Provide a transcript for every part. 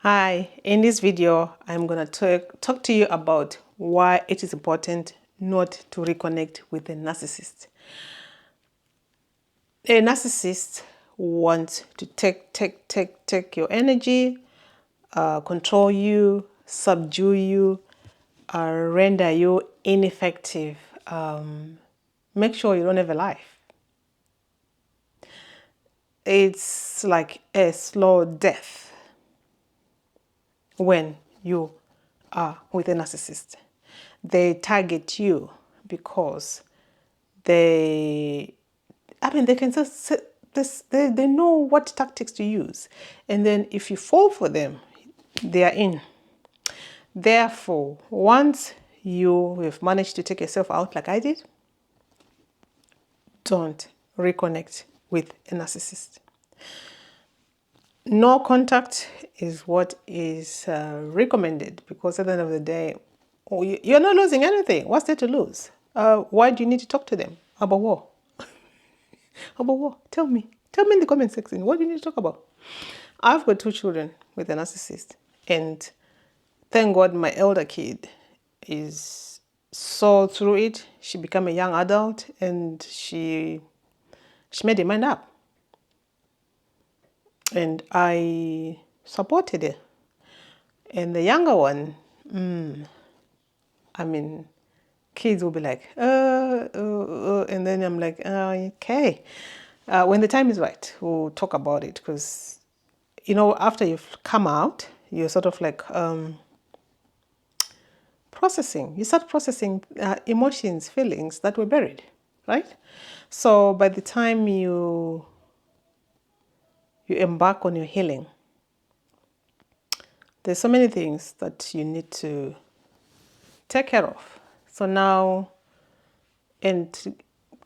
Hi, in this video, I'm going to talk to you about why it is important not to reconnect with a narcissist. A narcissist wants to take your energy, control you, subdue you, render you ineffective, make sure you don't have a life. It's like a slow death when you are with a narcissist. They target you because they can just they know what tactics to use, and then if you fall for them, they are in. Therefore, once you have managed to take yourself out like I did, don't reconnect with a narcissist. No contact is what is recommended, because at the end of the day, you're not losing anything. What's there to lose? Why do you need to talk to them about war? About what? Tell me. Tell me in the comment section. What do you need to talk about? I've got 2 children with a narcissist. And thank God my elder kid is so through it. She became a young adult and she made her mind up. And I supported her. And the younger one, kids will be like, and then I'm like, okay. When the time is right, we'll talk about it, because, after you've come out, you're sort of like processing. You start processing emotions, feelings that were buried, right? So by the time you embark on your healing, there's so many things that you need to take care of. So now, and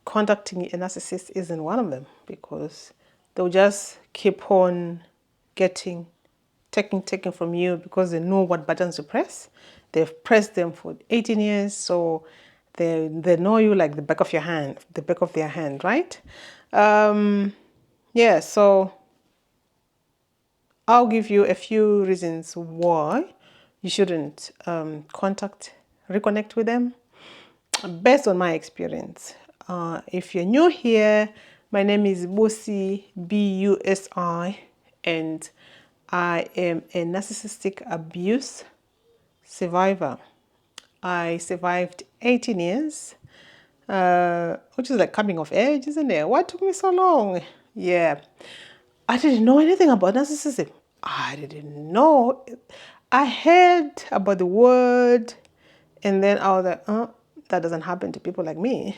contacting a narcissist isn't one of them, because they'll just keep on taking from you, because they know what buttons to press. They've pressed them for 18 years, so they know you like the back of your hand, the back of their hand, right? Yeah, so I'll give you a few reasons why you shouldn't reconnect with them, based on my experience. If you're new here, my name is Busi, Busi, and I am a narcissistic abuse survivor. I survived 18 years, which is like coming of age, isn't it? Why took me so long? Yeah. I didn't know anything about narcissism. I didn't know. I heard about the word, and then I was like, that doesn't happen to people like me.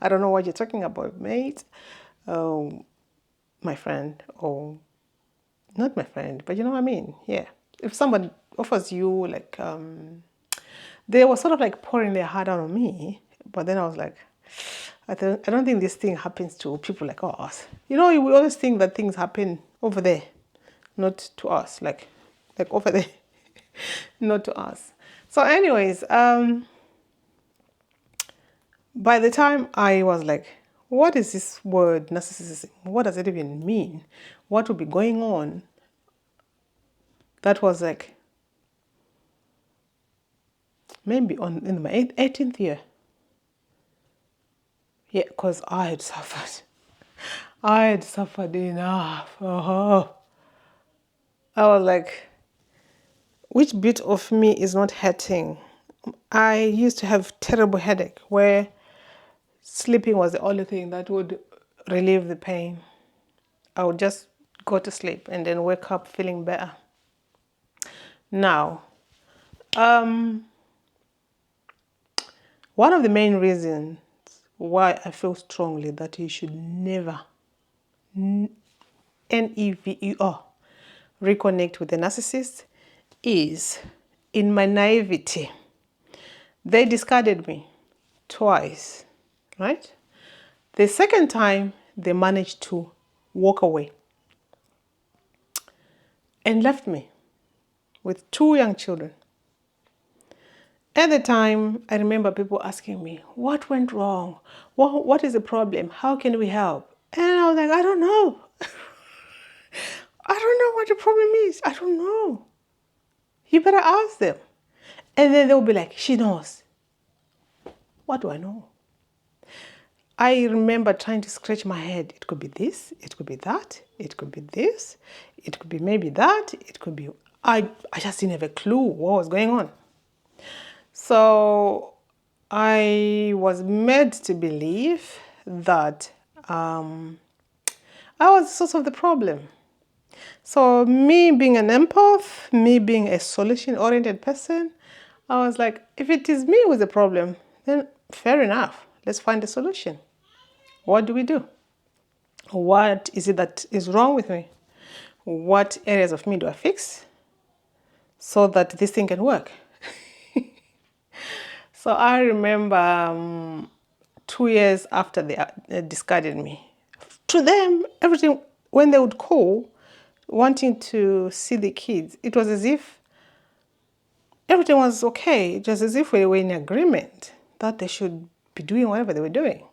I don't know what you're talking about, mate. My friend, or not my friend, but you know what I mean? Yeah. If someone offers you, like, they were sort of like pouring their heart out on me, but then I was like, I don't think this thing happens to people like us. We always think that things happen over there, not to us, like over there, not to us. So anyways, by the time I was like, what is this word narcissism? What does it even mean? What would be going on? That was like maybe in my 18th year. Yeah, because I had suffered. I had suffered enough. I was like, which bit of me is not hurting? I used to have terrible headache where sleeping was the only thing that would relieve the pain. I would just go to sleep and then wake up feeling better. Now, one of the main reasons why I feel strongly that you should never, N-E-V-E-R, reconnect with a narcissist is, in my naivety, they discarded me twice, right? The second time, they managed to walk away and left me with 2 young children. At the time, I remember people asking me, what went wrong? What is the problem? How can we help? And I was like, I don't know. I don't know what the problem is. I don't know. You better ask them. And then they'll be like, she knows. What do I know? I remember trying to scratch my head. It could be this, it could be that, it could be this, it could be maybe that, it could be... I just didn't have a clue what was going on. So I was made to believe that I was the source of the problem. So me being an empath, me being a solution-oriented person, I was like, if it is me with the problem, then fair enough. Let's find a solution. What do we do? What is it that is wrong with me? What areas of me do I fix so that this thing can work? So I remember 2 years after they discarded me. To them, everything, when they would call, wanting to see the kids, it was as if everything was okay. It was as if we were in agreement that they should be doing whatever they were doing.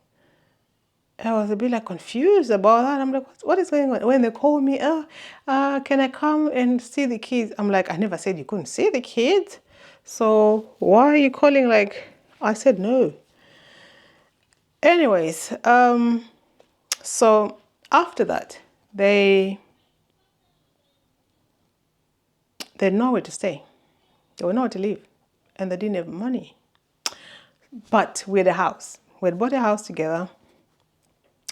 I was a bit like confused about that. I'm like, what is going on? When they call me, can I come and see the kids? I'm like, I never said you couldn't see the kids. So why are you calling? Like, I said no. Anyways, so after that, they had nowhere to stay. They were nowhere to live. And they didn't have money. But we had a house. We had bought a house together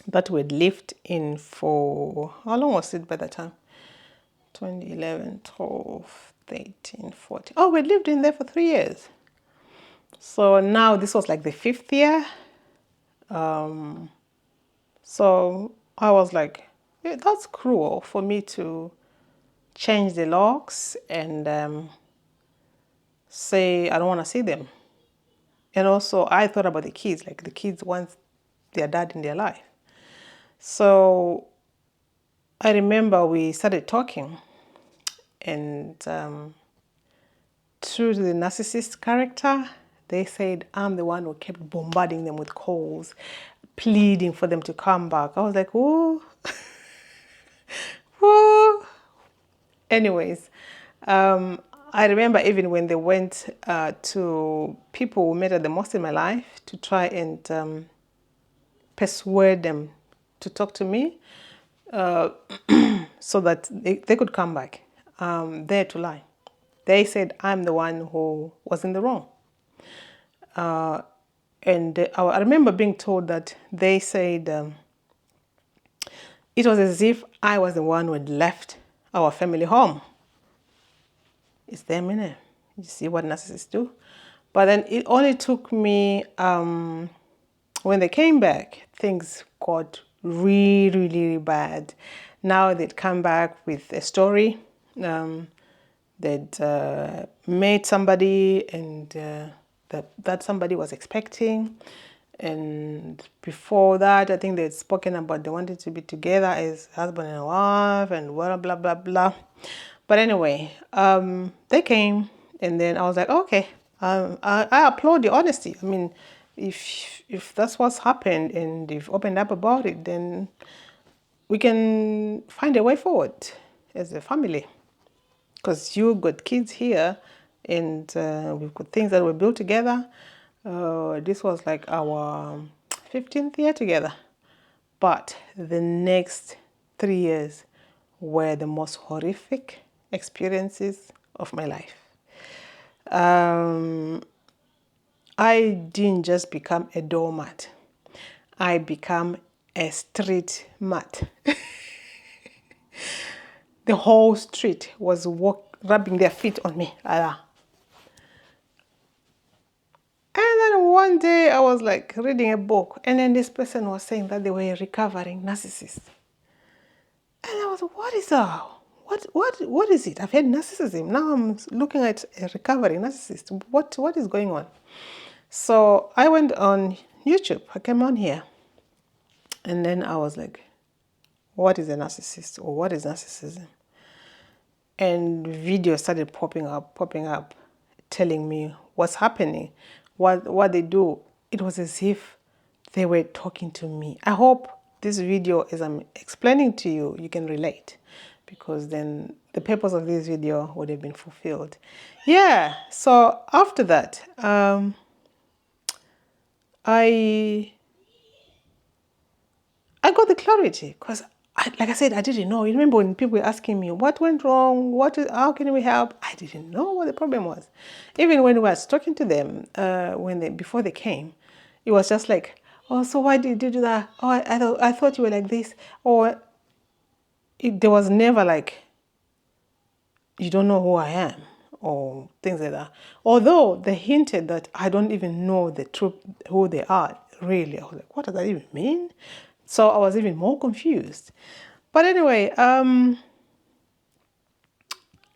that we had lived in for, how long was it by that time? 2011, 12, 13, 14. Oh, we lived in there for 3 years. So now this was like the 5th year. So I was like, that's cruel for me to change the locks and say I don't want to see them. And also I thought about the kids, like the kids want their dad in their life. So I remember we started talking, and through the narcissist character, they said I'm the one who kept bombarding them with calls, pleading for them to come back. I was like, oh, oh. Anyways, I remember even when they went to people who mattered the most in my life to try and persuade them to talk to me so that they could come back. There to lie. They said I'm the one who was in the wrong. And I remember being told that they said it was as if I was the one who had left our family home. It's them, innit? You see what narcissists do? But then it only took me, when they came back, things got really, really bad. Now they'd come back with a story. They'd met somebody and that somebody was expecting. And before that, I think they'd spoken about they wanted to be together as husband and wife and blah, blah, blah, blah. But anyway, they came and then I was like, okay, I applaud the honesty. I mean, if that's what's happened and they've opened up about it, then we can find a way forward as a family. Because you got kids here and we've got things that were built together. This was like our 15th year together. But the next 3 years were the most horrific experiences of my life. I didn't just become a doormat. I became a street mat. The whole street was rubbing their feet on me. And then one day I was like reading a book, and then this person was saying that they were a recovering narcissist. And I was like, what is that? What is it? I've had narcissism. Now I'm looking at a recovering narcissist. What is going on? So I went on YouTube. I came on here. And then I was like, what is a narcissist? Or what is narcissism? And videos started popping up, telling me what's happening, what they do. It was as if they were talking to me. I hope this video, as I'm explaining to you, you can relate. because then the purpose of this video would have been fulfilled. Yeah, so after that, I got the clarity because, like I said, I didn't know. You remember when people were asking me, what went wrong? How can we help? I didn't know what the problem was. Even when I was talking to them, before they came, it was just like, oh, so why did you do that? Oh, I thought you were like this. Or there was never like, you don't know who I am or things like that. Although they hinted that I don't even know the truth, who they are, really. I was like, what does that even mean? So I was even more confused. But anyway,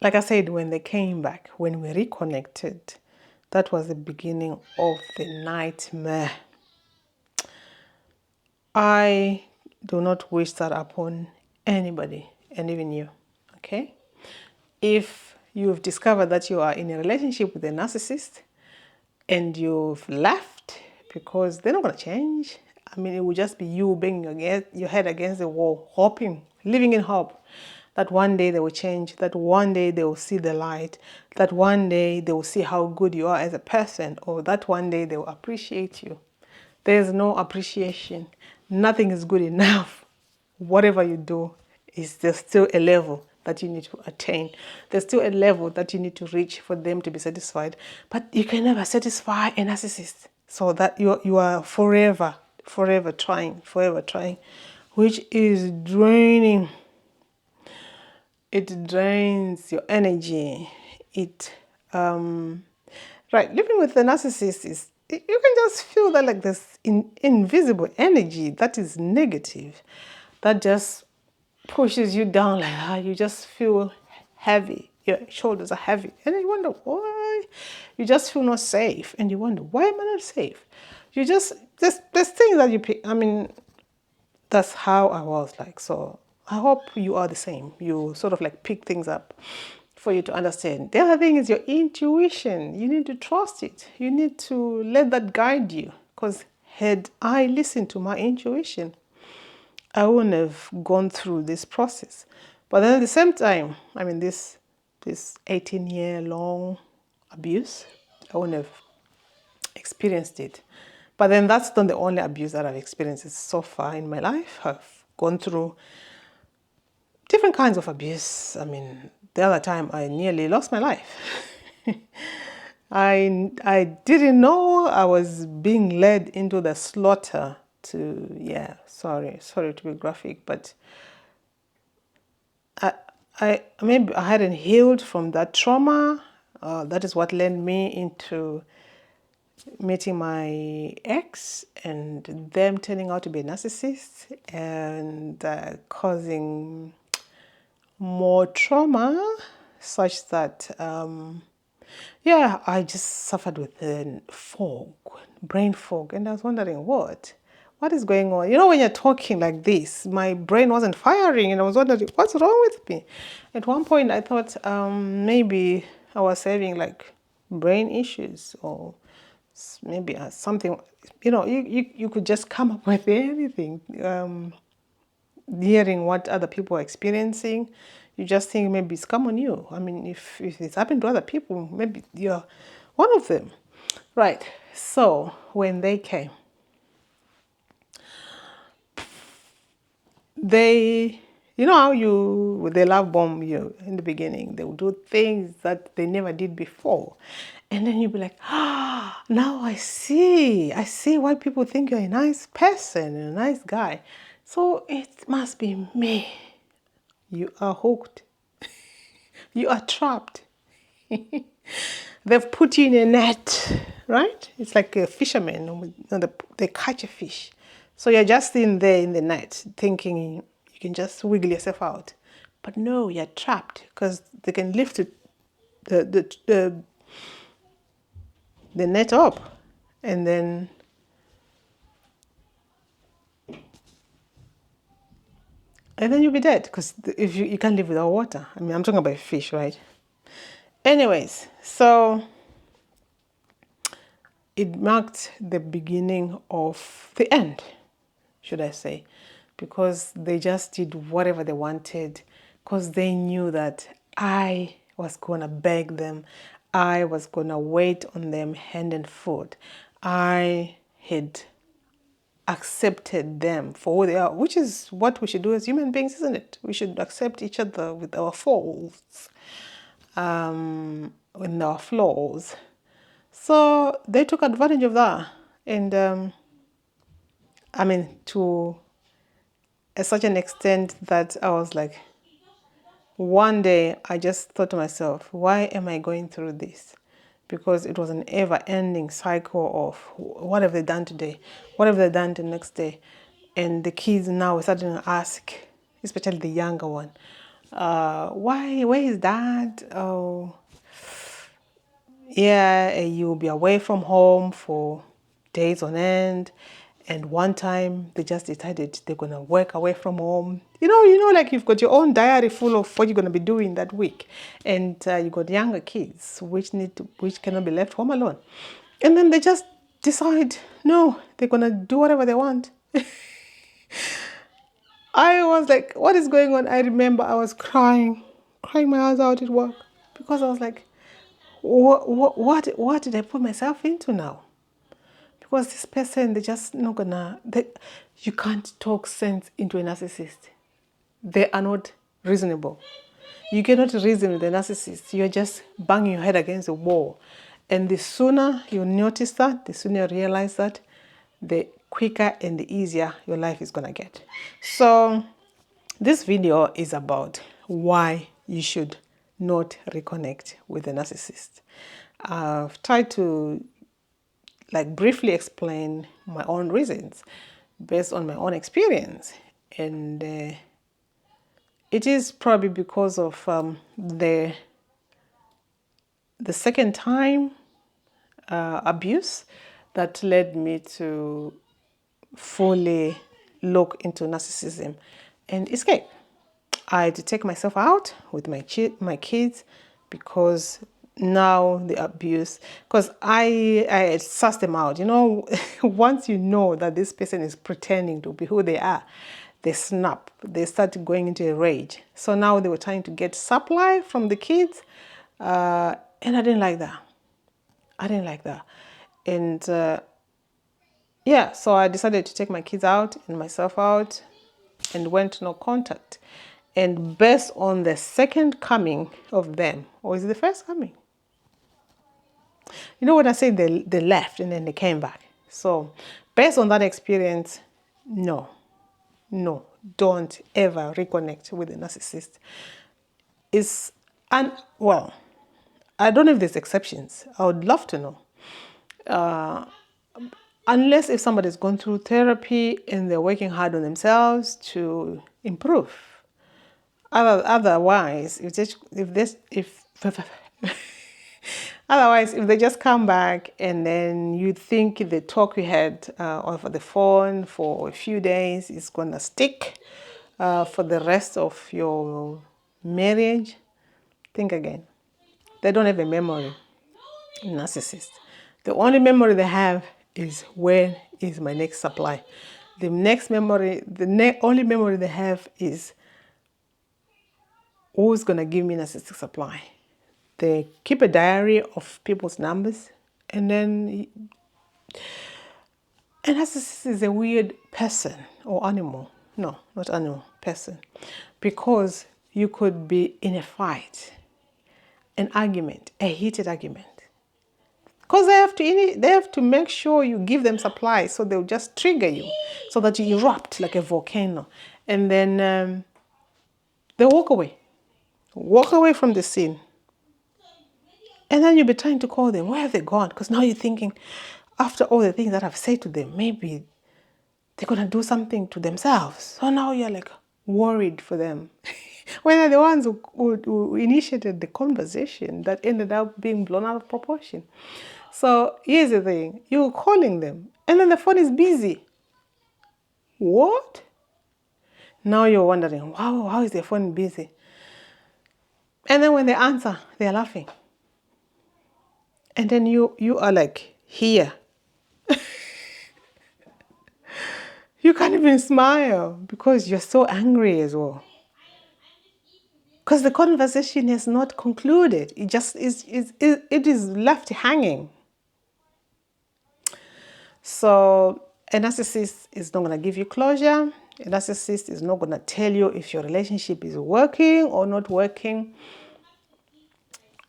like I said, when they came back, when we reconnected, that was the beginning of the nightmare. I do not wish that upon anybody, and even you, okay? If you've discovered that you are in a relationship with a narcissist and you've left because they're not going to change, I mean, it will just be you banging your head against the wall, hoping, living in hope that one day they will change, that one day they will see the light, that one day they will see how good you are as a person, or that one day they will appreciate you. There's no appreciation. Nothing is good enough. Whatever you do, there's still a level that you need to attain. There's still a level that you need to reach for them to be satisfied. But you can never satisfy a narcissist. So that you are forever trying, which is draining. It drains your energy. Right, living with a narcissist is, you can just feel that like this invisible energy that is negative, that just pushes you down like that. You just feel heavy. Your shoulders are heavy. And you wonder why. You just feel not safe. And you wonder, why am I not safe? You just, there's things that you pick. I mean, that's how I was like. So I hope you are the same. You sort of like pick things up for you to understand. The other thing is your intuition. You need to trust it. You need to let that guide you. Because had I listened to my intuition, I wouldn't have gone through this process. But then at the same time, I mean, this 18-year-long abuse, I wouldn't have experienced it. But then that's not the only abuse that I've experienced so far in my life. I've gone through different kinds of abuse. I mean, the other time I nearly lost my life. I didn't know I was being led into the slaughter sorry to be graphic, but maybe I hadn't healed from that trauma. That is what led me into meeting my ex and them turning out to be a narcissist and causing more trauma, such that I just suffered with brain fog, and I was wondering what is going on. You know, when you're talking like this, my brain wasn't firing, and I was wondering what's wrong with me. At one point, I thought maybe I was having like brain issues, or maybe something. You know, you could just come up with anything. Hearing what other people are experiencing, you just think maybe it's come on you. I mean, if it's happened to other people, maybe you're one of them. Right. So when they came, you know how they love bomb you in the beginning. They will do things that they never did before. And then you'll be like, now I see why people think you're a nice person and a nice guy. So it must be me. You are hooked. You are trapped. They've put you in a net, right? It's like a fisherman. They catch a fish. So you're just in there in the net thinking you can just wiggle yourself out. But no, you're trapped because they can lift the net up, and then you'll be dead because if you can't live without water. I mean, I'm talking about fish, right? Anyways, so it marked the beginning of the end, should I say, because they just did whatever they wanted, because they knew that I was going to beg them. I was going to wait on them hand and foot. I had accepted them for who they are, which is what we should do as human beings, isn't it? We should accept each other with our faults, with our flaws. So they took advantage of that. And to such an extent that I was like, one day I just thought to myself, why am I going through this? Because it was an ever-ending cycle of what have they done today? What have they done the next day? And the kids now were starting to ask, especially the younger one, why, where is dad? Oh, yeah, you'll be away from home for days on end. And one time they just decided they're gonna work away from home. Like you've got your own diary full of what you're gonna be doing that week, and you got younger kids which cannot be left home alone. And then they just decide, no, they're gonna do whatever they want. I was like, what is going on? I remember I was crying my eyes out at work because I was like, what did I put myself into now? Because this person, they're just not gonna, you can't talk sense into a narcissist. They are not reasonable. You cannot reason with a narcissist. You're just banging your head against the wall. And the sooner you notice that, the sooner you realize that, the quicker and the easier your life is gonna get. So this video is about why you should not reconnect with a narcissist. I've tried to briefly explain my own reasons based on my own experience, and it is probably because of the second time abuse that led me to fully look into narcissism and escape. I had to take myself out with my kids because now the abuse, because I sussed them out. Once you know that this person is pretending to be who they are, they snap. They start going into a rage. So now they were trying to get supply from the kids, and I didn't like that. And so I decided to take my kids out and myself out and went no contact. And based on the second coming of them, or is it the first coming? When I say they left and then they came back. So based on that experience, no, don't ever reconnect with a narcissist. I don't know if there's exceptions. I would love to know. Unless if somebody's gone through therapy and they're working hard on themselves to improve. Otherwise, if they just come back and then you think the talk you had over the phone for a few days is gonna stick for the rest of your marriage, think again. They don't have a memory. Narcissist. The only memory they have is when is my next supply. The only memory they have is who's gonna give me narcissistic supply. They keep a diary of people's numbers, and then a narcissist is a weird person or animal. No, not animal, person. Because you could be in a fight, an argument, a heated argument. Because they have to make sure you give them supply, so they'll just trigger you so that you erupt like a volcano. And then they walk away from the scene. And then you'll be trying to call them. Where have they gone? Because now you're thinking, after all the things that I've said to them, maybe they're going to do something to themselves. So now you're like worried for them. When they're the ones who initiated the conversation that ended up being blown out of proportion. So here's the thing. You're calling them and then the phone is busy. What? Now you're wondering, wow, how is their phone busy? And then when they answer, they're laughing. And then you are like, here. You can't even smile because you're so angry as well. because the conversation has not concluded. It just it is left hanging. So a narcissist is not going to give you closure. A narcissist is not going to tell you if your relationship is working or not working.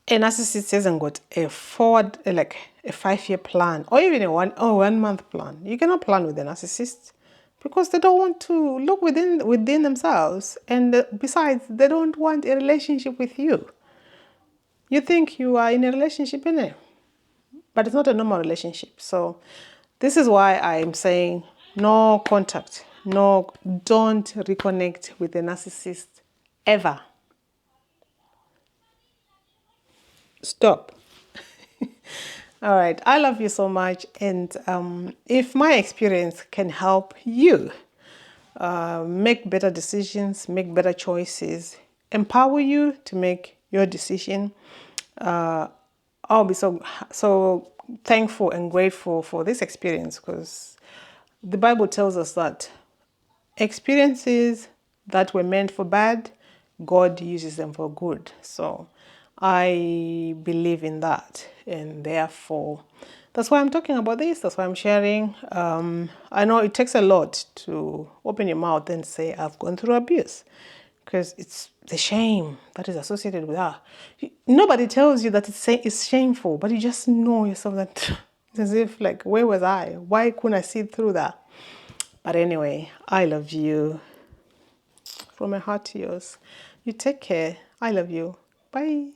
A narcissist hasn't got a forward, like a 5-year plan or even a 1 month plan. You cannot plan with a narcissist because they don't want to look within themselves. And besides, they don't want a relationship with you. You think you are in a relationship, innit? But it's not a normal relationship. So this is why I'm saying no contact. No, don't reconnect with a narcissist ever. Stop. All right. I love you so much. And if my experience can help you make better decisions, make better choices, empower you to make your decision, I'll be so thankful and grateful for this experience, because the Bible tells us that experiences that were meant for bad, God uses them for good. So I believe in that, and therefore that's why I'm talking about this. That's why I'm sharing. I know it takes a lot to open your mouth and say I've gone through abuse, because it's the shame that is associated with that. Nobody tells you that it's shameful, but you just know yourself that it's as if, like, where was I? Why couldn't I see through that? But anyway, I love you. From my heart to yours. You take care. I love you. Bye.